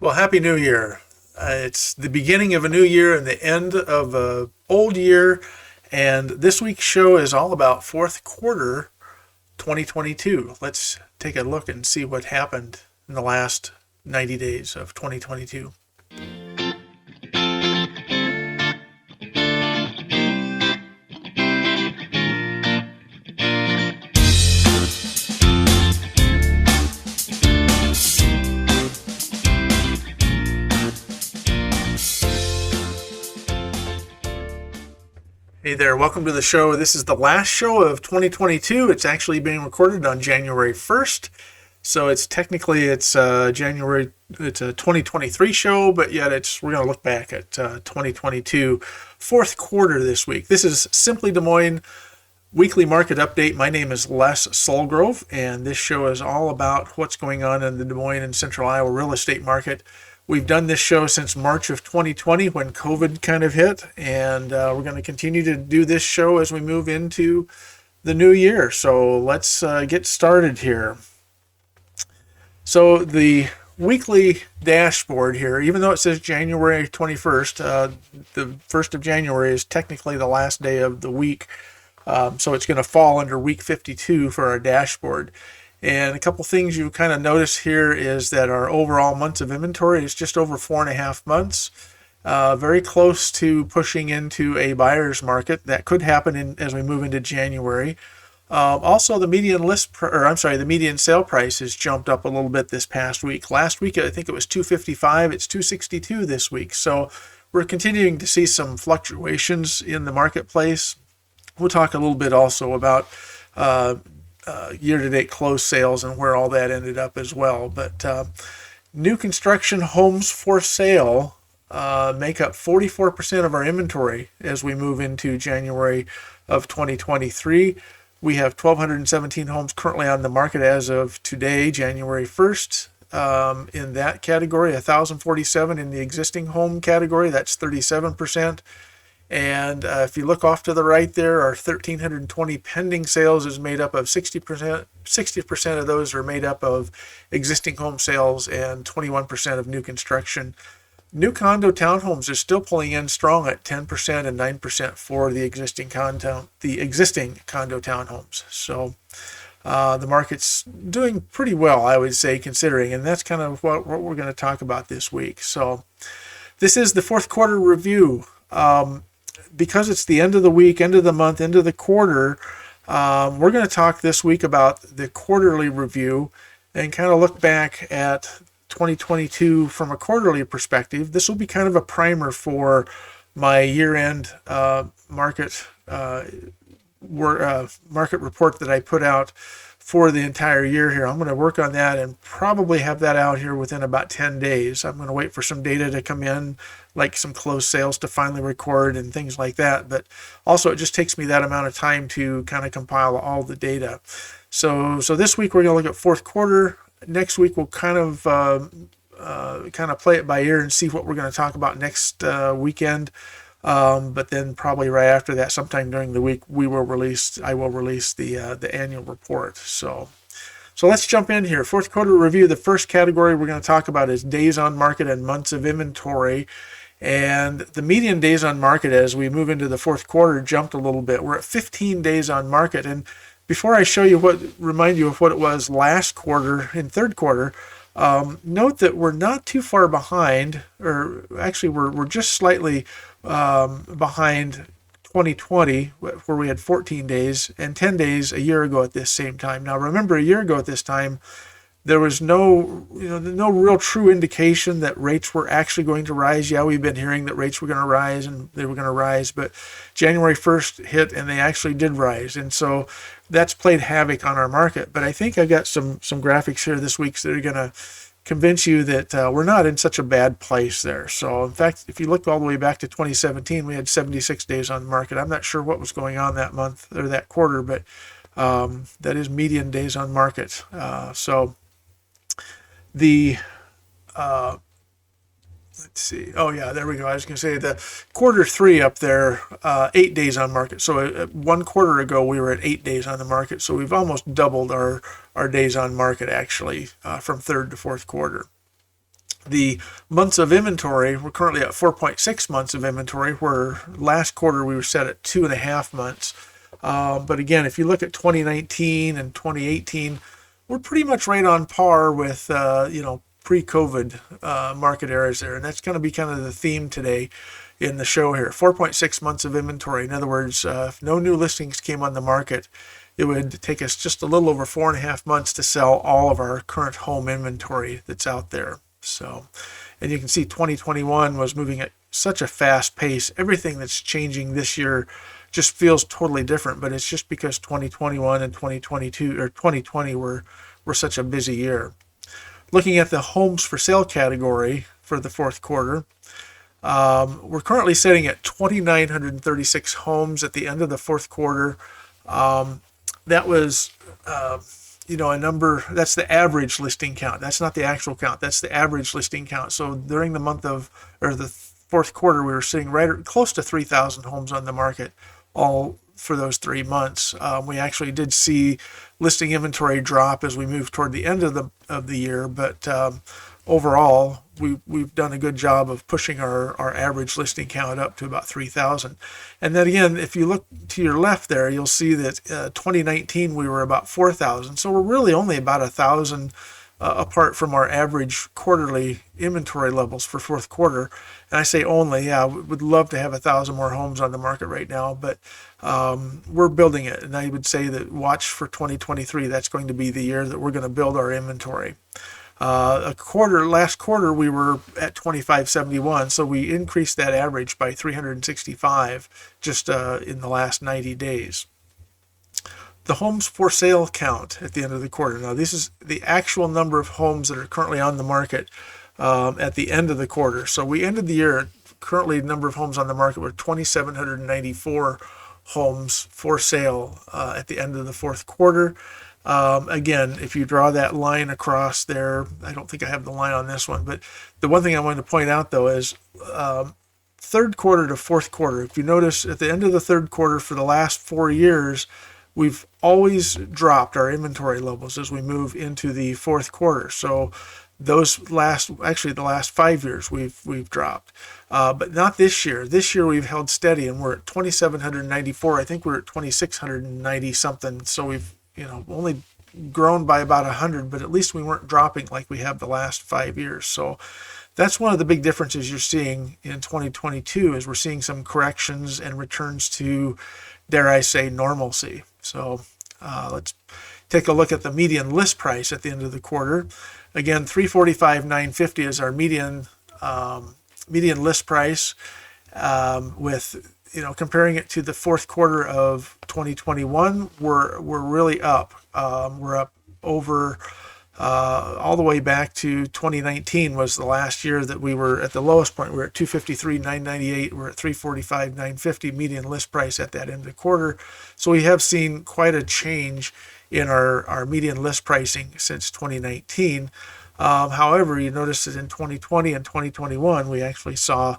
Well, Happy New Year. It's the beginning of a new year and the end of a old year. And this week's show is all about fourth quarter 2022. Let's take a look and see what happened in the last 90 days of 2022. Hey there, welcome to the show. This is the last show of 2022. It's actually being recorded on January 1st. So it's January, it's a 2023 show, but yet we're going to look back at 2022 fourth quarter this week. This is Simply Des Moines weekly market update. My name is Les Solgrove, and this show is all about what's going on in the Des Moines and Central Iowa real estate market. We've done this show since March of 2020 when COVID kind of hit, and we're going to continue to do this show as we move into the new year. So let's get started here. So the weekly dashboard here, even though it says January 21st, the 1st of January is technically the last day of the week. So it's going to fall under week 52 for our dashboard. And a couple things you kind of notice here is that our overall months of inventory is just over 4.5 months, very close to pushing into a buyer's market. That could happen as we move into January. Also, the median sale price has jumped up a little bit this past week. Last week, I think it was $255. It's $262 this week. So we're continuing to see some fluctuations in the marketplace. We'll talk a little bit also about year-to-date closed sales and where all that ended up as well. But new construction homes for sale make up 44% of our inventory as we move into January of 2023. We have 1,217 homes currently on the market as of today, January 1st. In that category, 1,047 in the existing home category, that's 37%. And if you look off to the right there, our 1,320 pending sales is made up of 60%. 60% of those are made up of existing home sales and 21% of new construction. New condo townhomes are still pulling in strong at 10% and 9% for the existing condo townhomes. So the market's doing pretty well, I would say, considering, and that's kind of what we're going to talk about this week. So this is the fourth quarter review. Because it's the end of the week, end of the month, end of the quarter, we're going to talk this week about the quarterly review and kind of look back at 2022 from a quarterly perspective. This will be kind of a primer for my year-end market report that I put out for the entire year here. I'm going to work on that and probably have that out here within about 10 days. I'm going to wait for some data to come in, like some closed sales to finally record and things like that. But also it just takes me that amount of time to kind of compile all the data. So this week we're going to look at fourth quarter. Next week we'll kind of play it by ear and see what we're going to talk about next weekend. But then probably right after that, sometime during the week, I will release the annual report. So let's jump in here. Fourth quarter review. The first category we're going to talk about is days on market and months of inventory. And the median days on market as we move into the fourth quarter jumped a little bit. We're at 15 days on market. And before I remind you of what it was last quarter in third quarter, note that we're not too far behind, or actually we're just slightly behind 2020, where we had 14 days and 10 days a year ago at this same time. Now, remember, a year ago at this time, there was no real true indication that rates were actually going to rise. Yeah, we've been hearing that rates were going to rise and they were going to rise, but January 1st hit and they actually did rise. And so that's played havoc on our market. But I think I've got some graphics here this week that are going to convince you that we're not in such a bad place there. So in fact, if you look all the way back to 2017, we had 76 days on the market. I'm not sure what was going on that month or that quarter, but that is median days on market. So the let's see. Oh yeah, there we go. I was going to say the quarter three up there, 8 days on market. So one quarter ago we were at 8 days on the market. So we've almost doubled our days on market actually from third to fourth quarter. The months of inventory, we're currently at 4.6 months of inventory, where last quarter we were set at 2.5 months. But again, if you look at 2019 and 2018, we're pretty much right on par with, pre-COVID market areas there. And that's going to be kind of the theme today in the show here. 4.6 months of inventory. In other words, if no new listings came on the market, it would take us just a little over 4.5 months to sell all of our current home inventory that's out there. So, and you can see 2021 was moving at such a fast pace. Everything that's changing this year just feels totally different, but it's just because 2021 and 2022 or 2020 were such a busy year. Looking at the homes for sale category for the fourth quarter, we're currently sitting at 2,936 homes at the end of the fourth quarter. That was, a number, that's the average listing count. That's not the actual count. That's the average listing count. So during the the fourth quarter, we were sitting right close to 3,000 homes on the market, all for those 3 months. We actually did see listing inventory drop as we moved toward the end of the year, but overall, we've done a good job of pushing our average listing count up to about 3,000. And then again, if you look to your left there, you'll see that 2019 we were about 4,000. So we're really only about 1,000 apart from our average quarterly inventory levels for fourth quarter. And I say only, yeah, we would love to have 1,000 more homes on the market right now, but we're building it. And I would say that watch for 2023. That's going to be the year that we're going to build our inventory. Last quarter we were at 2,571, so we increased that average by 365 just in the last 90 days. The homes for sale count at the end of the quarter. Now, this is the actual number of homes that are currently on the market at the end of the quarter. So we ended the year, currently the number of homes on the market were 2,794 homes for sale at the end of the fourth quarter. Again, if you draw that line across there, I don't think I have the line on this one, but the one thing I wanted to point out though is third quarter to fourth quarter. If you notice at the end of the third quarter for the last 4 years, we've always dropped our inventory levels as we move into the fourth quarter. So the last 5 years we've dropped, but not this year. This year we've held steady and we're at 2,794. I think we're at 2,690 something. So we've only grown by about 100, but at least we weren't dropping like we have the last 5 years. So that's one of the big differences you're seeing in 2022 is we're seeing some corrections and returns to, dare I say, normalcy. So let's take a look at the median list price at the end of the quarter. Again, $345,950 is our median list price. With comparing it to the fourth quarter of 2021, we're really up. We're up over all the way back to 2019 was the last year that we were at the lowest point. We're at $253,998. We're at $345,950 median list price at that end of the quarter. So we have seen quite a change in our median list pricing since 2019. However, you notice that in 2020 and 2021, we actually saw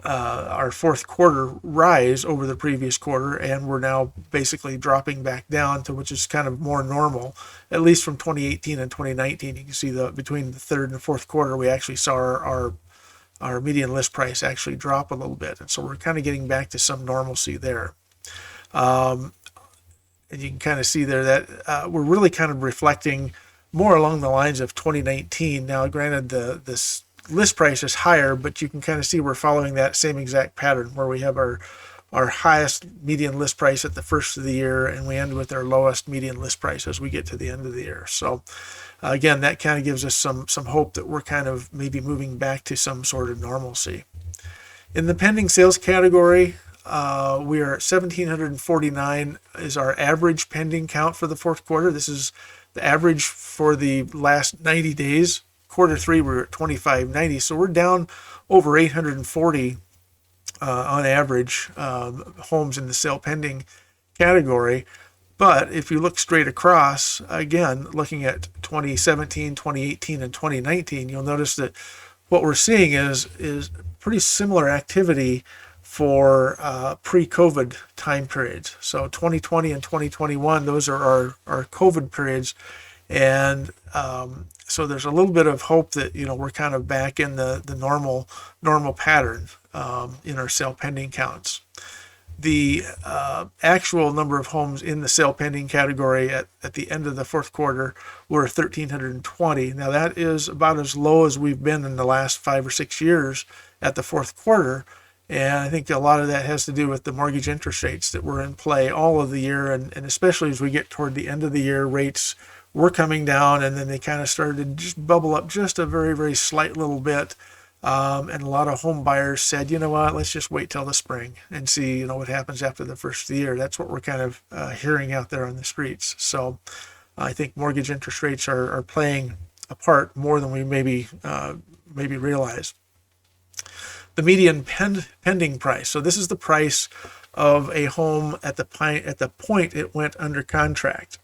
our fourth quarter rise over the previous quarter, and we're now basically dropping back down to which is kind of more normal, at least from 2018 and 2019. You can see between the third and fourth quarter, we actually saw our median list price actually drop a little bit, and so we're kind of getting back to some normalcy there. And you can kind of see there that we're really kind of reflecting more along the lines of 2019. Now, granted, this list price is higher, but you can kind of see we're following that same exact pattern where we have our highest median list price at the first of the year, and we end with our lowest median list price as we get to the end of the year. So again, that kind of gives us some hope that we're kind of maybe moving back to some sort of normalcy. In the pending sales category, we are at 1,749 is our average pending count for the fourth quarter. This is the average for the last 90 days. Quarter three, we're at 2,590. So we're down over 840 on average homes in the sale pending category. But if you look straight across, again, looking at 2017, 2018, and 2019, you'll notice that what we're seeing is pretty similar activity for pre-COVID time periods. So 2020 and 2021, those are our COVID periods. And so so there's a little bit of hope that, we're kind of back in the normal pattern in our sale pending counts. The actual number of homes in the sale pending category at the end of the fourth quarter were 1,320. Now that is about as low as we've been in the last 5 or 6 years at the fourth quarter. And I think a lot of that has to do with the mortgage interest rates that were in play all of the year. And especially as we get toward the end of the year, rates were coming down, and then they kind of started to just bubble up just a very, very slight little bit. And a lot of home buyers said, you know what, let's just wait till the spring and see, what happens after the first of the year. That's what we're kind of hearing out there on the streets. So I think mortgage interest rates are playing a part more than we maybe realize. The median pending price. So this is the price of a home at the point it went under contract.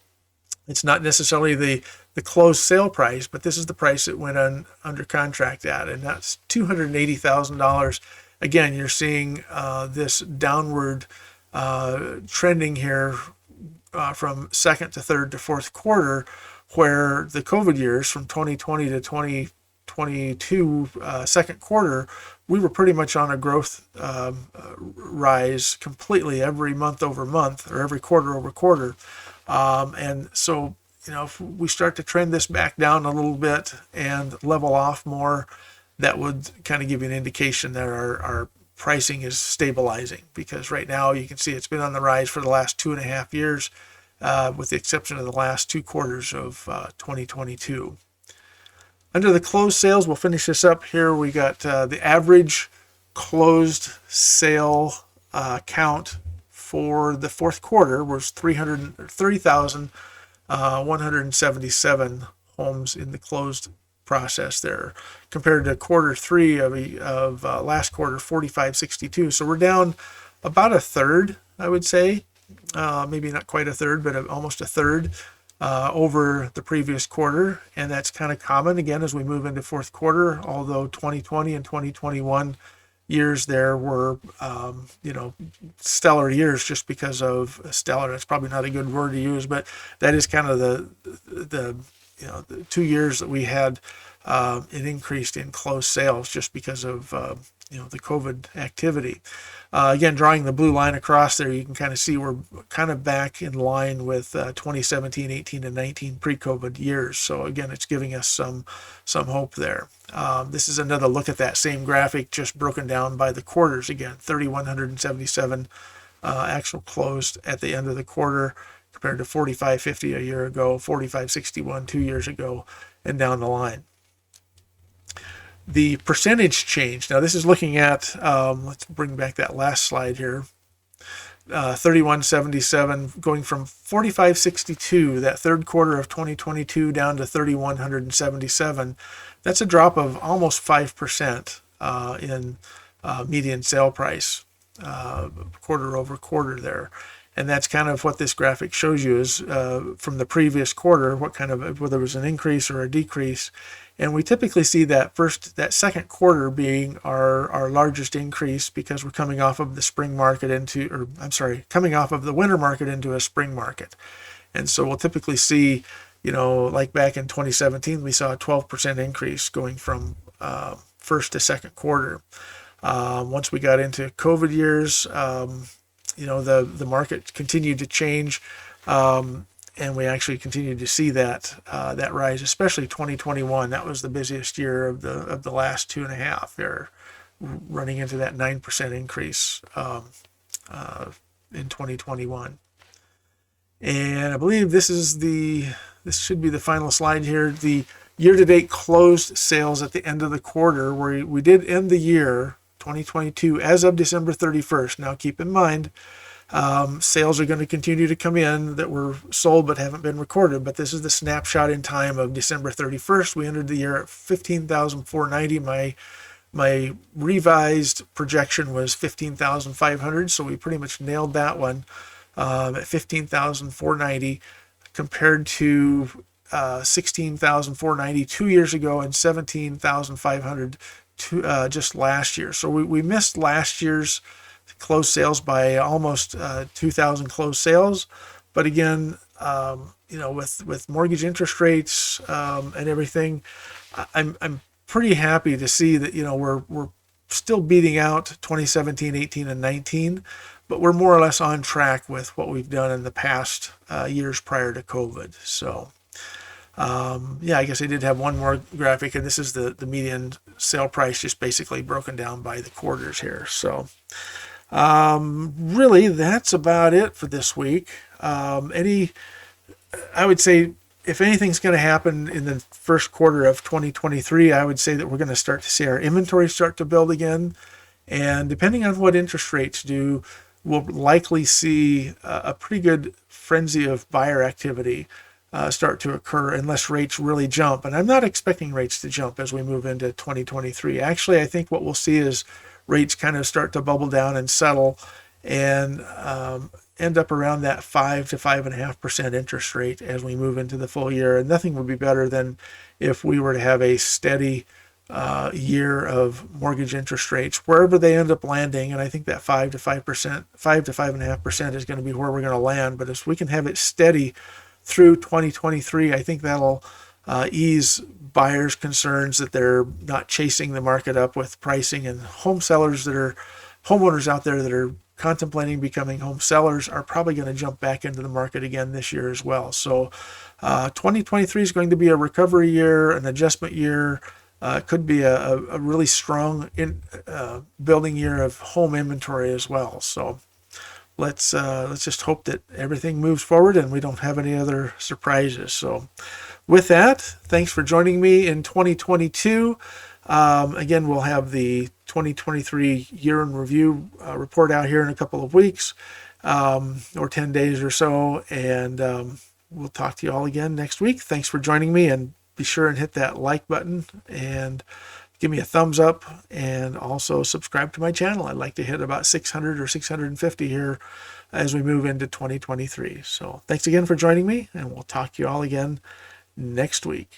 It's not necessarily the closed sale price, but this is the price it went under contract at, and that's $280,000. Again, you're seeing this downward trending here from second to third to fourth quarter, where the COVID years from 2020 to 2022 second quarter, we were pretty much on a growth rise completely every month over month, or every quarter over quarter. And so, if we start to trend this back down a little bit and level off more, that would kind of give you an indication that our pricing is stabilizing, because right now you can see it's been on the rise for the last 2.5 years, with the exception of the last 2 quarters of 2022. Under the closed sales, we'll finish this up here. We got the average closed sale count for the fourth quarter was 330,177 homes in the closed process there, compared to quarter three of last quarter, 4,562. So we're down about a third, I would say, maybe not quite a third, but almost a third over the previous quarter. And that's kind of common again as we move into fourth quarter, although 2020 and 2021 years there were, stellar years, just because of stellar. That's probably not a good word to use, but that is kind of the 2 years that we had an increase in closed sales just because of the COVID activity. Again, drawing the blue line across there, you can kind of see we're kind of back in line with 2017, 18, and 19 pre-COVID years. So again, it's giving us some hope there. This is another look at that same graphic, just broken down by the quarters. Again, 3,177 actual closed at the end of the quarter, compared to 4,550 a year ago, 4,561 2 years ago, and down the line. The percentage change. Now this is looking at, let's bring back that last slide here. 3,177 going from 4,562, that third quarter of 2022, down to 3,177. That's a drop of almost 5% in median sale price quarter over quarter there. And that's kind of what this graphic shows you is from the previous quarter, whether it was an increase or a decrease. And we typically see that second quarter being our largest increase, because we're coming off of the coming off of the winter market into a spring market. And so we'll typically see, like back in 2017, we saw a 12% increase going from first to second quarter. Once we got into COVID years, the market continued to change, and we actually continued to see that rise, especially 2021. That was the busiest year of the last 2.5. They're running into that 9% increase in 2021. And I believe this should be the final slide here. The year-to-date closed sales at the end of the quarter, where we did end the year 2022 as of December 31st. Now keep in mind, sales are going to continue to come in that were sold but haven't been recorded, but this is the snapshot in time of December 31st. We entered the year at 15,490. My revised projection was 15,500, so we pretty much nailed that one at 15,490, compared to 16,490 2 years ago and 17,500 just last year. So we missed last year's closed sales by almost 2,000 closed sales. But again, with mortgage interest rates and everything, I'm pretty happy to see that we're still beating out 2017, 18, and 19, but we're more or less on track with what we've done in the past years prior to COVID. So yeah, I guess I did have one more graphic, and this is the median sale price, just basically broken down by the quarters here. So really, that's about it for this week. I would say if anything's going to happen in the first quarter of 2023, I would say that we're going to start to see our inventory start to build again. And depending on what interest rates do, we'll likely see a pretty good frenzy of buyer activity start to occur unless rates really jump. And I'm not expecting rates to jump as we move into 2023. Actually, I think what we'll see is rates kind of start to bubble down and settle and end up around that 5 to 5.5% interest rate as we move into the full year. And nothing would be better than if we were to have a steady year of mortgage interest rates wherever they end up landing. And I think that 5 to 5.5% is going to be where we're going to land. But if we can have it steady through 2023, I think that'll ease buyers' concerns that they're not chasing the market up with pricing, and homeowners out there that are contemplating becoming home sellers are probably going to jump back into the market again this year as well. So 2023 is going to be a recovery year, an adjustment year. Could be a really strong building year of home inventory as well. So let's just hope that everything moves forward and we don't have any other surprises. So with that, thanks for joining me in 2022. Again, we'll have the 2023 year in review report out here in a couple of weeks or 10 days or so. And we'll talk to you all again next week. Thanks for joining me, and be sure and hit that like button and give me a thumbs up, and also subscribe to my channel. I'd like to hit about 600 or 650 here as we move into 2023. So thanks again for joining me, and we'll talk to you all again next week.